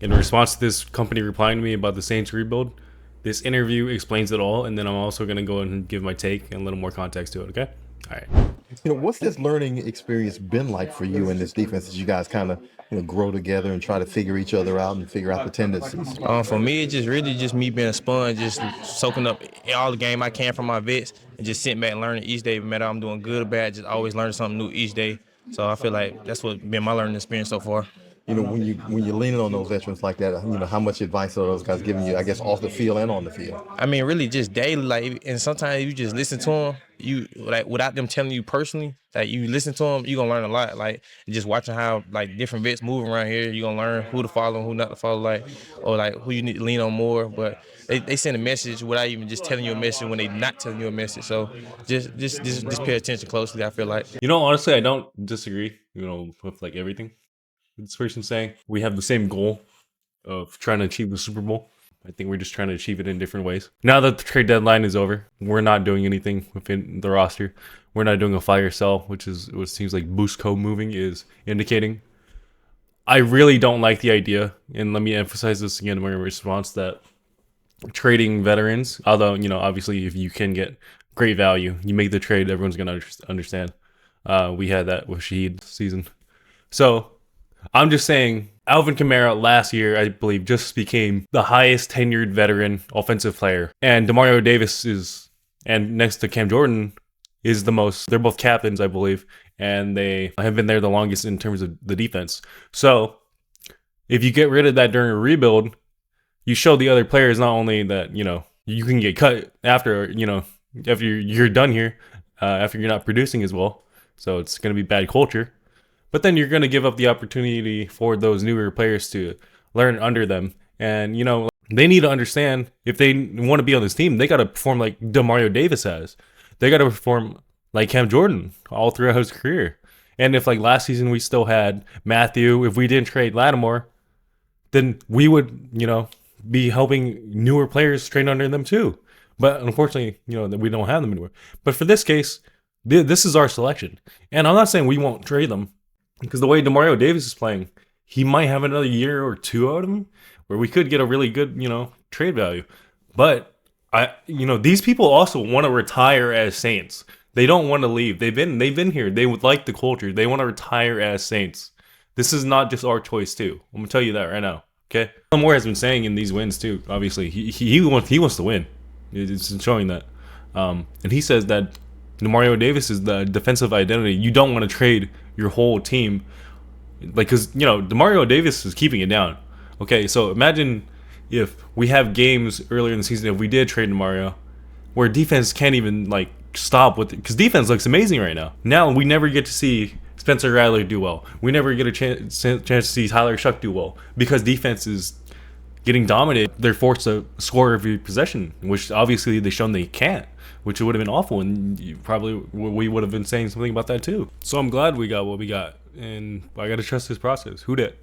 In response to this company replying to me about the Saints rebuild, this interview explains it all, and then I'm also going to go and give my take and a little more context to it, okay? All right. What's this learning experience been like for you in this defense as you guys kind of, grow together and try to figure each other out and figure out the tendencies? For me, it's just really just me being a sponge, just soaking up all the game I can from my vets, and just sitting back and learning each day. No matter I'm doing good or bad, just always learning something new each day. So I feel like that's what been my learning experience so far. When you're leaning on those veterans like that, how much advice are those guys giving you? I guess off the field and on the field. I mean, really just daily, like, and sometimes you just listen to them, you like without them telling you personally, like you listen to them, you gonna learn a lot. Like just watching how like different vets move around here, you gonna learn who to follow and who not to follow, like or like who you need to lean on more. But they send a message without even just telling you a message when they not telling you a message. So just pay attention closely. I feel like. Honestly, I don't disagree, with like everything this person's saying. We have the same goal of trying to achieve the Super Bowl. I think we're just trying to achieve it in different ways. Now that the trade deadline is over, we're not doing anything within the roster. We're not doing a fire sell, which is what seems like Busco moving is indicating. I really don't like the idea, and let me emphasize this again in my response, that trading veterans, although, obviously if you can get great value, you make the trade, everyone's going to understand. We had that with Shaheed season. So I'm just saying, Alvin Kamara last year, I believe, just became the highest tenured veteran offensive player. And Demario Davis and next to Cam Jordan, is the most. They're both captains, I believe, and they have been there the longest in terms of the defense. So if you get rid of that during a rebuild, you show the other players not only that, you can get cut after you're done here, after you're not producing as well. So it's going to be bad culture. But then you're going to give up the opportunity for those newer players to learn under them. And, they need to understand, if they want to be on this team, they got to perform like Demario Davis has. They got to perform like Cam Jordan all throughout his career. And if like last season we still had Matthew, if we didn't trade Lattimore, then we would, be helping newer players train under them too. But unfortunately, we don't have them anymore. But for this case, this is our selection. And I'm not saying we won't trade them, because the way Demario Davis is playing, he might have another year or two out of him where we could get a really good, trade value. But these people also want to retire as Saints. They don't want to leave. They've been here. They would like the culture. They want to retire as Saints. This is not just our choice too. I'm gonna tell you that right now. Okay. Moore has been saying in these wins too. Obviously, he wants to win. It's showing that. And he says that Demario Davis is the defensive identity. You don't want to trade your whole team, because Demario Davis is keeping it down. Okay, so imagine if we have games earlier in the season, if we did trade Demario, where defense can't even like stop with it, because defense looks amazing right now. Now we never get to see Spencer Rattler do well. We never get a chance to see Tyler Shuck do well, because defense is getting dominated. They're forced to score every possession, which obviously they've shown they can't, which would have been awful, and we would have been saying something about that too. So I'm glad we got what we got, and I got to trust this process. Who dat?